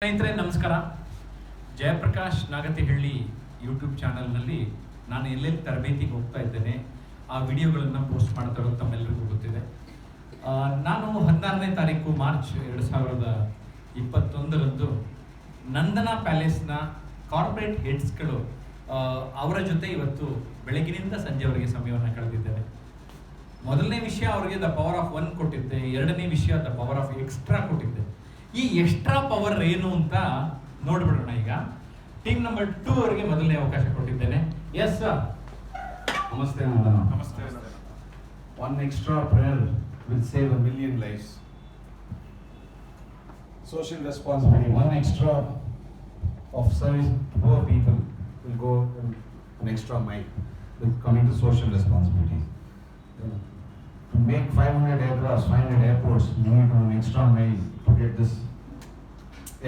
ಸ್ನೇಹಿತರೆ ನಮಸ್ಕಾರ. ಜಯಪ್ರಕಾಶ್ ನಾಗತಿಹಳ್ಳಿ ಯೂಟ್ಯೂಬ್ ಚಾನಲ್ನಲ್ಲಿ ನಾನು ಎಲ್ಲೆಲ್ಲಿ ತರಬೇತಿಗೆ ಹೋಗ್ತಾ ಇದ್ದೇನೆ ಆ ವಿಡಿಯೋಗಳನ್ನು ಪೋಸ್ಟ್ ಮಾಡ್ತಾ ಇರೋದು ತಮ್ಮೆಲ್ಲರಿಗೂ ಗೊತ್ತಿದೆ. ನಾನು 16ನೇ ತಾರೀಕು ಮಾರ್ಚ್ 2021ರಂದು ನಂದನಾ ಪ್ಯಾಲೇಸ್ನ ಕಾರ್ಪೊರೇಟ್ ಹೆಡ್ಸ್ಗಳು ಅವರ ಜೊತೆ ಇವತ್ತು ಬೆಳಗಿನಿಂದ ಸಂಜೆವರೆಗೆ ಸಮಯವನ್ನು ಕಳೆದಿದ್ದೇನೆ. ಮೊದಲನೇ ವಿಷಯ ಅವರಿಗೆ ದ ಪವರ್ ಆಫ್ 1 ಕೊಟ್ಟಿದ್ದೆ, ಎರಡನೇ ವಿಷಯ ದ ಪವರ್ ಆಫ್ ಎಕ್ಸ್ಟ್ರಾ ಕೊಟ್ಟಿದ್ದೆ. ಈ ಎಕ್ಸ್ಟ್ರಾ ಪವರ್ ಏನು ಅಂತ ನೋಡ್ಬಿಡೋಣ. ಈಗ ಟೀಮ್ ನಂಬರ್ 2 ಅವರಿಗೆ ಮೊದಲನೇ ಅವಕಾಶ ಕೊಟ್ಟಿದ್ದೇನೆ. Yes sir. Namaste, Nandana. Namaste. One extra prayer will save 1 million lives. Social responsibility. One extra of service to poor people will go an extra mile with coming to social responsibility. To make 500 aircrafts, 500 airports, you need an extra mile to get this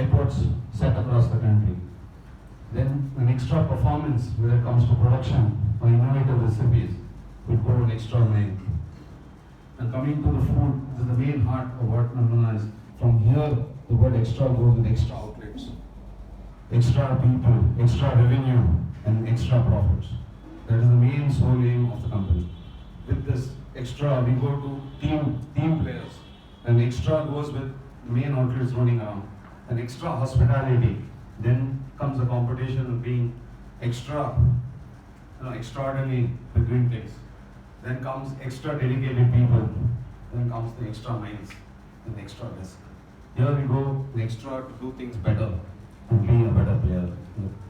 airports set across the country. Then an extra performance when it comes to production or innovative recipes will go an extra mile. And coming to the food, this is the main heart of what Nandana is. From here, the word extra goes with extra outlets, extra people, extra revenue, and extra profits. That is the main sole aim of the company. With this extra, we go to team players. And extra goes with the main outlets running around. And extra hospitality. Then comes the competition of being extra, extraordinary with doing things. Then comes extra dedicated people. Then comes the extra minds and the extra risk. Here we go the extra to do things better and be a better player.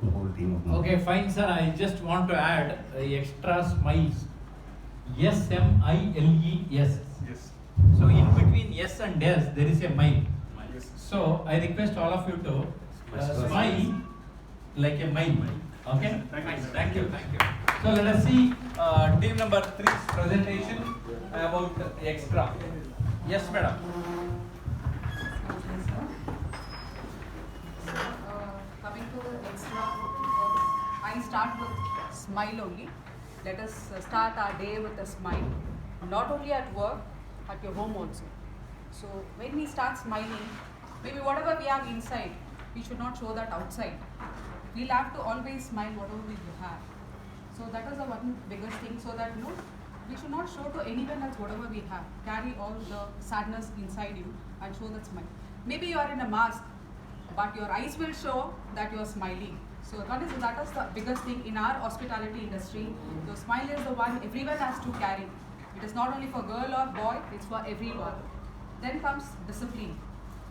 The whole team of Okay, fine sir. I just want to add extra smiles. SMILES. Yes. So in between yes and yes, there is a mile. Yes. So I request all of you to smile like a mile. Okay? Thank you. So let us see team number 3's presentation about extra. Yes, madam. Coming to the extra, I start with smile only. Let us start our day with a smile. Not only at work, at your home also. So when we start smiling, maybe whatever we have inside, we should not show that outside. We'll have to always smile whatever we have. So that is the one biggest thing, so that we should not show to anyone else whatever we have. Carry all the sadness inside you and show that smile. Maybe you are in a mask, but your eyes will show that you are smiling. So that is the biggest thing in our hospitality industry. The smile is the one everyone has to carry. It is not only for girl or boy, it's for everyone. Then comes discipline.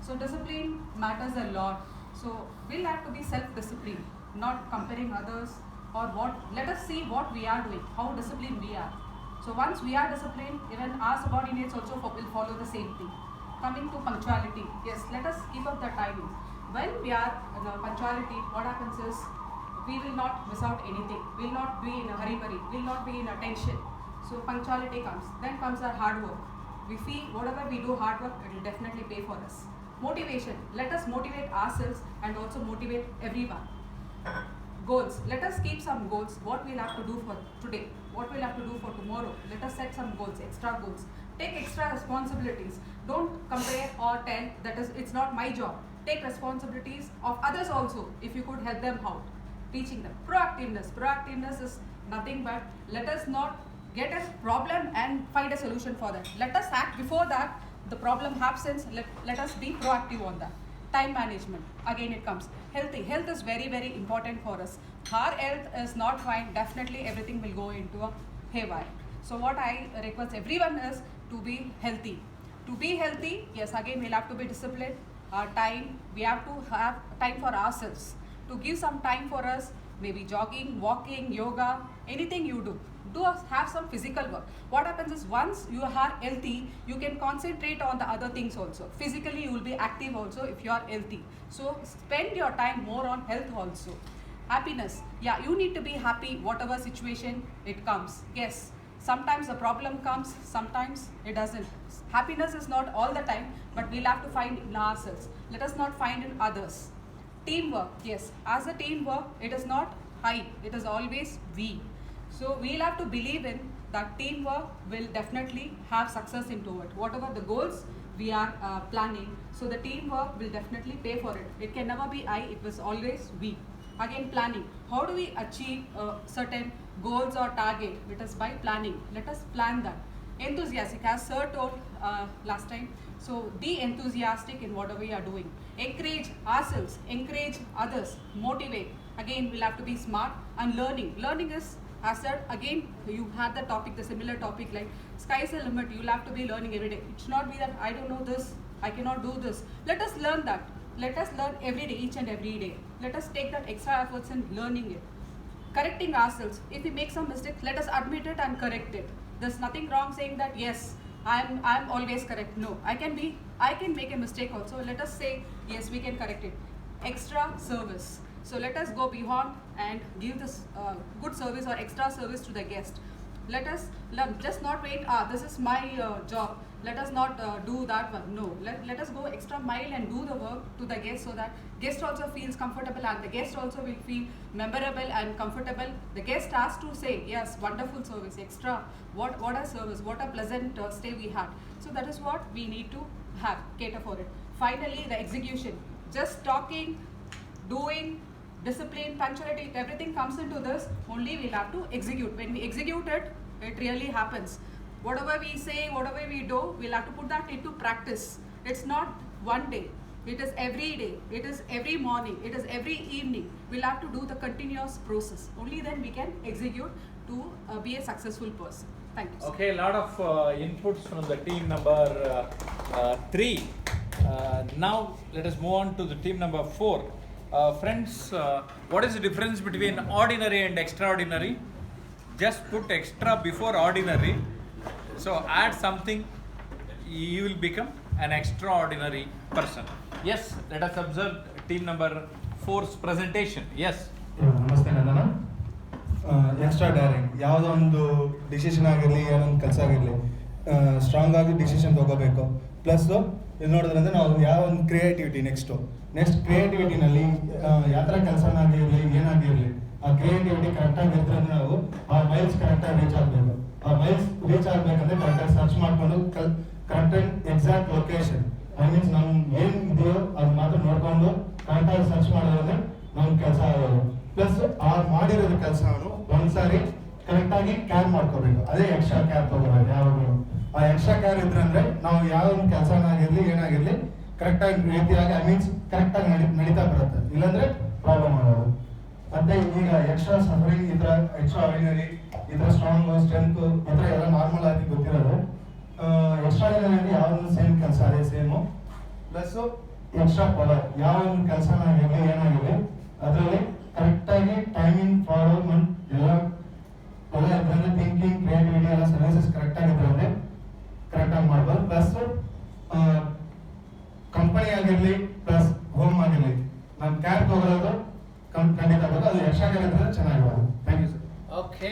So discipline matters a lot. So we'll have to be self-disciplined, not comparing others or what. Let us see what we are doing, how disciplined we are. So once we are disciplined, even our subordinates also will follow the same thing. Coming to punctuality, yes, let us keep up the timing. When we are in punctuality, what happens is we will not miss out anything. We will not be in a hurry, we will not be in a tension. So punctuality comes. Then comes our hard work. We feel whatever we do hard work, it will definitely pay for us. Motivation. Let us motivate ourselves and also motivate everyone. Goals. Let us keep some goals. What we'll have to do for today. What we'll have to do for tomorrow. Let us set some goals, extra goals. Take extra responsibilities. Don't compare or tell that it's not my job. Take responsibilities of others also if you could help them out. Teaching them. Proactiveness. Proactiveness is nothing but let us not get a problem and find a solution for that. Let us act before that the problem happens. Let us be proactive on that. Time management. Again it comes. Healthy. Health is very, very important for us. Our health is not fine. Definitely everything will go into a haywire. So what I request everyone is to be healthy. To be healthy, yes, again we'll have to be disciplined. Our time, we have to have time for ourselves. To give some time for us, maybe jogging, walking, yoga, anything you do. Have some physical work. What happens is once you are healthy, you can concentrate on the other things also. Physically, you will be active also if you are healthy. So spend your time more on health also. Happiness. Yeah, you need to be happy whatever situation it comes. Yes, sometimes the problem comes, sometimes it doesn't. Happiness is not all the time, but we'll have to find in ourselves. Let us not find in others. Teamwork. Yes, as a teamwork, it is not I, it is always we. So we'll have to believe in that teamwork will definitely have success into it. Whatever the goals we are planning. So the teamwork will definitely pay for it. It can never be I, it was always we. Again, planning. How do we achieve certain goals or target? It is by planning. Let us plan that. Enthusiastic, as Sir told last time. So be enthusiastic in whatever we are doing. Encourage ourselves, encourage others, motivate. Again, we'll have to be smart and learning. Learning is, as said, again, you had the topic, the similar topic like sky's the limit. You'll have to be learning every day. It should not be that I don't know this, I cannot do this. Let us learn that. Let us learn every day, each and every day. Let us take that extra efforts in learning it. Correcting ourselves. If we make some mistakes, let us admit it and correct it. There's nothing wrong saying that yes, I'm always correct. No, I can make a mistake also. Let us say yes, we can correct it. Extra service. So let us go beyond and give this good service or extra service to the guest. Let us learn. Just not wait. This is my job. Let us not do that one. No. Let us go extra mile and do the work to the guest so that guest also feels comfortable and the guest also will feel memorable and comfortable. The guest has to say yes, wonderful service, extra. What a service. What a pleasant stay we had. So that is what we need to have. Cater for it. Finally, the execution. Just talking, doing, discipline, punctuality, everything comes into this. Only we'll have to execute. When we execute it, it really happens. Whatever we say, whatever we do, we'll have to put that into practice. It's not one day. It is every day. It is every morning. It is every evening. We'll have to do the continuous process. Only then we can execute to be a successful person. Thank you. Okay, a lot of inputs from the team number 3. Now let us move on to the team number 4. Friends, what is the difference between ordinary and extraordinary? Just put extra before ordinary. So add something, you will become an extraordinary person. Yes, let us observe team number 4's presentation. Yes. ನಮಸ್ತೆ ನಂದನ. Extra dairying ಯಾವುದೋ ಒಂದು decision ಆಗಿರಲಿ, ಏನೋ ಒಂದು ಕೆಲಸ ಆಗಿರಲಿ, strong ಆಗಿ decision ತೊಗೋಬೇಕು. ಪ್ಲಸ್ಸು ಇದು ನೋಡಿದ್ರಂದ್ರೆ ನಾವು ಯಾವ ಒಂದು ಕ್ರಿಯೇಟಿವಿಟಿ ನೆಕ್ಸ್ಟ್ ಕ್ರಿಯೇಟಿವಿಟಿನಲ್ಲಿ ಯಾವ ಥರ ಕೆಲಸನಾಗಿರಲಿ, ಏನಾಗಿರಲಿ, ಆ ಕ್ರಿಯೇಟಿವಿಟಿ ಕರೆಕ್ಟಾಗಿರ್ತಂದ್ರೆ ನಾವು ಆ ಮೈಲ್ಸ್ ಕರೆಕ್ಟಾಗಿ ರೀಚ್ ಆಗಬೇಕು. ಆ ಮೈಲ್ಸ್ ರೀಚ್ ಆಗಬೇಕಂದ್ರೆ ಕರೆಕ್ಟಾಗಿ ಸರ್ಚ್ ಮಾಡಿಕೊಂಡು ಕರೆಕ್ಟಾಗಿ ಎಕ್ಸಾಕ್ಟ್ ಲೊಕೇಶನ್ ಮೀನ್ಸ್ ನಮ್ಗೆ ಏನು ಇದೆಯೋ ಅದು ಮಾತ್ರ ನೋಡ್ಕೊಂಡು ಕರೆಕ್ಟಾಗಿ ಸರ್ಚ್ ಮಾಡೋದ್ರೆ ನಮ್ಮ ಕೆಲಸ ಆಗೋದು. ಪ್ಲಸ್ ಆ ಮಾಡಿರೋದು ಕೆಲಸವನ್ನು ಒಂದ್ಸಾರಿ ಕರೆಕ್ಟಾಗಿ ಕ್ಯಾರ್ ಮಾಡ್ಕೋಬೇಕು. ಅದೇ ಎಕ್ಸ್ಟ್ರಾ ಕ್ಯಾರ್ ತಗೋಬೇಕು ಯಾವಾಗಲೂ. ಆ ಎಕ್ಸ್ಟ್ರಾ ಕ್ಯಾರ್ ಇದ್ರಂದ್ರೆ ನಾವು ಯಾವ ಒಂದು ಕೆಲಸನಾಗಿರ್ಲಿ, ಏನಾಗಿರ್ಲಿ, ಕರೆಕ್ಟಾಗಿ ರೀತಿಯಾಗಿ ಮೀನ್ಸ್ ಕರೆಕ್ಟಾಗಿ ನಡೀತಾ ಬರುತ್ತೆ. ಇಲ್ಲಾಂದ್ರೆ ಪ್ರಾಬ್ಲಮ್ ಆಗೋದು. ಮತ್ತೆ ಈಗ ಎಕ್ಸ್ಟ್ರಾ ಸಫರಿಂಗ್, ಈ ಥರ ಎಕ್ಸ್ಟ್ರಾ ಆರ್ಡಿನರಿ, ಈ ಥರ ಸ್ಟ್ರಾಂಗ್, ಸ್ಟ್ರೆಂತ್, ಈ ಥರ ಎಲ್ಲ ನಾರ್ಮಲ್ ಆಗಿ ಗೊತ್ತಿರೋದು. ಎಕ್ಸ್ಟ್ರಾ ಆರ್ಡಿನರಿ ಯಾವ್ದು ಸೇಮ್ ಕೆಲಸ ಅದೇ ಸೇಮು. ಪ್ಲಸ್ ಎಕ್ಸ್ಟ್ರಾ ಪವರ್ ಯಾವ ಒಂದು ಕೆಲಸನಾಗಿರಲಿ, ಏನಾಗಿರಲಿ, ಅದರಲ್ಲಿ ಕರೆಕ್ಟಾಗಿ ಟೈಮಿಂಗ್ ಫಾಲೋಮೆಂಟ್ ಎಲ್ಲ ಇದ್ರಂದ್ರೆ ಥಿಂಕಿಂಗ್, ಕ್ರಿಯೇಟಿವಿಟಿ ಎಲ್ಲ ಸರ್ವಿಸಸ್ ಕರೆಕ್ಟಾಗಿದ್ರಂದ್ರೆ ಕರೆಕ್ಟಾಗಿ ಮಾಡ್ಬೋದು. ಪ್ಲಸ್ ಕಂಪನಿ ಆಗಿರಲಿ ಪ್ಲಸ್ ಹೋಮ್ ಆಗಿರಲಿ ನಾನು ಕ್ಯಾರ್ ತಗೊಳ್ಳೋದು ಖಂಡಿತ ಬೇಕು. ಅದು ಎಕ್ಸ್ಟ್ರಾ ಕ್ಯಾರ್ ಇದ್ರೆ ಚೆನ್ನಾಗಿರೋದು. Thank you sir. Okay,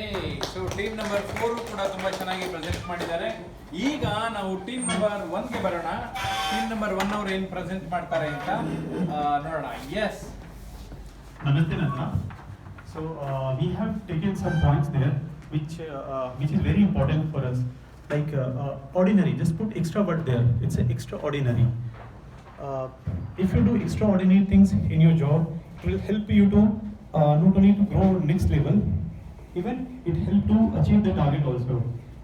so team number 4 ಕೂಡ ತುಂಬಾ ಚೆನ್ನಾಗಿ ಪ್ರೆಸೆಂಟ್ ಮಾಡಿದ್ದಾರೆ. ಈಗ ನಾವು ಟೀಮ್ ನಂಬರ್ 1ಗೆ ಬರೋಣ. ಟೀಮ್ ನಂಬರ್ 1 ಅವರು ಏನು ಪ್ರೆಸೆಂಟ್ ಮಾಡ್ತಾರೆ ಅಂತ ನೋಡೋಣ. Yes, Namaste Nandana. So we have taken some points there which is very important for us. Like ordinary, just put extra word there. It's an extraordinary. If you do extraordinary things in your job, it will help you to not only to grow next level, even it help to achieve the target also.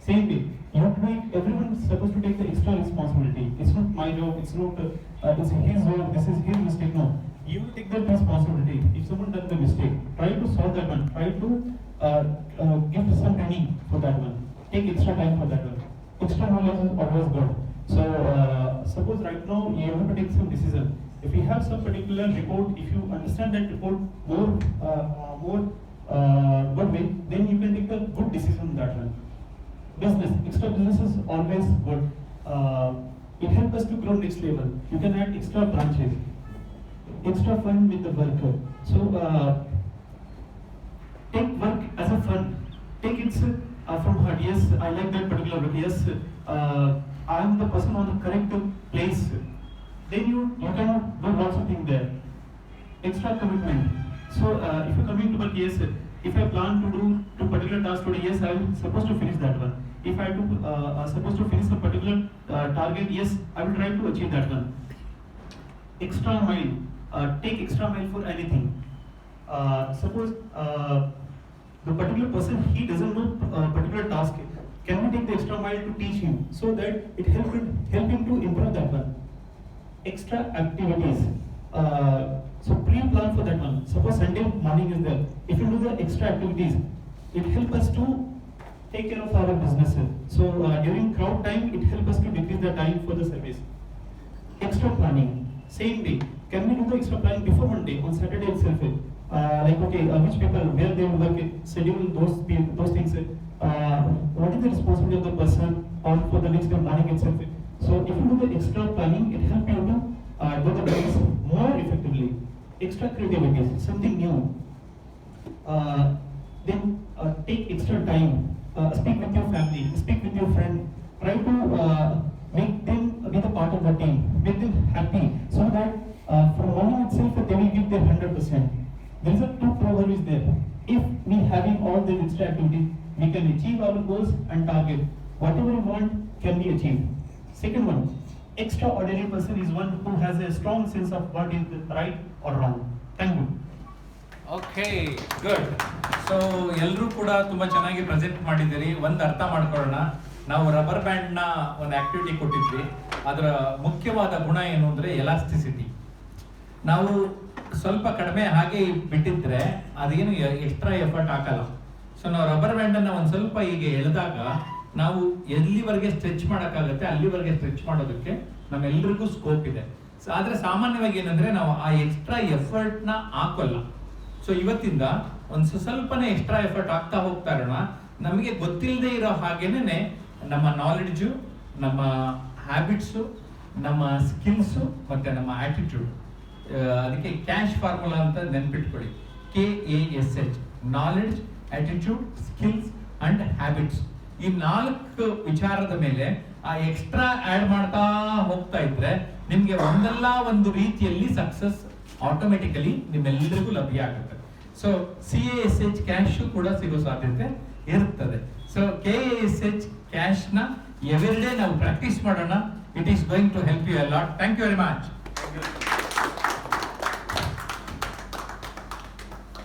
Same way, you have to make everyone is supposed to take the extra responsibility. It's not my job. It's not it's his job. This is his mistake. No. You will take that responsibility. If someone does the mistake, try to solve that one. Try to give some training for that one. Take extra time for that one. Extra knowledge is always good. So suppose right now you have to take some decision. If you have some particular report, if you understand that report more good way, then you can take a good decision on that one. Business, extra business is always good. It helps us to grow next level. You can add extra branches. Extra fun with the worker. So take work as a fun. Take it from heart. Yes, I like that particular work. Yes, I am the person on the correct place. Then you can do lots of things there. Extra commitment. So if you're coming to work, yes, if I plan to do two particular tasks today, yes, I am supposed to finish that one. if I have to supposed to finish a particular target, yes, I will try to achieve that one. Extra mile, take extra mile for anything. Suppose the particular person, he doesn't know particular task. Can we take the extra mile to teach him so that it help him to improve that one? Extra activities. So pre-plan for that one. Suppose Sunday morning is there. If you do the extra activities, it helps us to take care of our businesses. So during crowd time, it helps us to decrease the time for the service. Extra planning. Same way. Can we do the extra planning before Monday on Saturday itself? Like okay, which people, where they will work, schedule those things. What is the responsibility of the person on for the next day morning itself? So if you do the extra planning, it helps you to do the things more effectively. Extra creativity, something new. Then take extra time. Speak with your family, speak with your friend. Try to make them be the part of the team, make them happy, so that from morning itself they will give their 100%. There is a two proverb is there. If we having all the extra activities, we can achieve our goals and target. Whatever we want can be achieved. Second one, extraordinary person is one who has a strong sense of what is right or wrong. Thank you. Okay good. So ಎಲ್ಲರೂ ಕೂಡ ತುಂಬ ಚೆನ್ನಾಗಿ present ಮಾಡಿದ್ದೀರಿ. ಒಂದು ಅರ್ಥ ಮಾಡ್ಕೊಳ್ಳೋಣ, ನಾವು rubber ಬ್ಯಾಂಡ್ನ ಒಂದು ಆಕ್ಟಿವಿಟಿ ಕೊಟ್ಟಿದ್ವಿ. ಅದರ ಮುಖ್ಯವಾದ ಗುಣ ಏನು ಅಂದರೆ ಎಲಾಸ್ಟಿಸಿಟಿ. ನಾವು ಸ್ವಲ್ಪ ಕಡಿಮೆ ಹಾಗೆ ಬಿಟ್ಟಿದ್ರೆ ಅದೇನು ಎಕ್ಸ್ಟ್ರಾ ಎಫರ್ಟ್ ಹಾಕಲ್ಲ. ಸೊ ನಾವು ರಬ್ಬರ್ ಬ್ಯಾಂಡನ್ನು ಒಂದು ಸ್ವಲ್ಪ ಹೀಗೆ ಎಳೆದಾಗ ನಾವು ಎಲ್ಲಿವರೆಗೆ ಸ್ಟ್ರೆಚ್ ಮಾಡೋಕ್ಕಾಗುತ್ತೆ ಅಲ್ಲಿವರೆಗೆ ಸ್ಟ್ರೆಚ್ ಮಾಡೋದಕ್ಕೆ ನಮ್ಮೆಲ್ಲರಿಗೂ ಸ್ಕೋಪ್ ಇದೆ. ಆದರೆ ಸಾಮಾನ್ಯವಾಗಿ ಏನಂದರೆ ನಾವು ಆ ಎಕ್ಸ್ಟ್ರಾ ಎಫರ್ಟ್ನ ಹಾಕೋಲ್ಲ. ಸೊ ಇವತ್ತಿಂದ ಒಂದು ಸ್ವಲ್ಪನೇ ಎಕ್ಸ್ಟ್ರಾ ಎಫರ್ಟ್ ಆಗ್ತಾ ಹೋಗ್ತಾ ಇರೋಣ. ನಮಗೆ ಗೊತ್ತಿಲ್ಲದೆ ಇರೋ ಹಾಗೇನೆ ನಮ್ಮ ನಾಲೆಡ್ಜು, ನಮ್ಮ ಹ್ಯಾಬಿಟ್ಸು, ನಮ್ಮ ಸ್ಕಿಲ್ಸು ಮತ್ತು ನಮ್ಮ ಆಟಿಟ್ಯೂಡ್. ಅದಕ್ಕೆ ಕ್ಯಾಶ್ ಫಾರ್ಮುಲಾ ಅಂತ ನೆನ್ಪಿಟ್ಕೊಳ್ಳಿ. KASH, knowledge, attitude, skills and habits. ಈ 4 ವಿಚಾರದ ಮೇಲೆ ಆ ಎಕ್ಸ್ಟ್ರಾ ಆಡ್ ಮಾಡ್ತಾ ಹೋಗ್ತಾ ಇದ್ರೆ ನಿಮ್ಗೆ ಒಂದಲ್ಲ ಒಂದು ರೀತಿಯಲ್ಲಿ ಸಕ್ಸಸ್ ಆಟೋಮೆಟಿಕಲಿ ನಿಮ್ಮೆಲ್ಲರಿಗೂ ಲಭ್ಯ ಆಗುತ್ತೆ. ಸೊ CASH ಕ್ಯಾಶ್ ಕೂಡ ಸಿಗೋ ಸಾಧ್ಯತೆ ಇರುತ್ತದೆ. ಸೊ KASH ಕ್ಯಾಶ್ ನ ಎವ್ರಿ ಡೇ ನಾವು ಪ್ರಾಕ್ಟೀಸ್ ಮಾಡೋಣ. It is going to help you a lot. Thank you very much.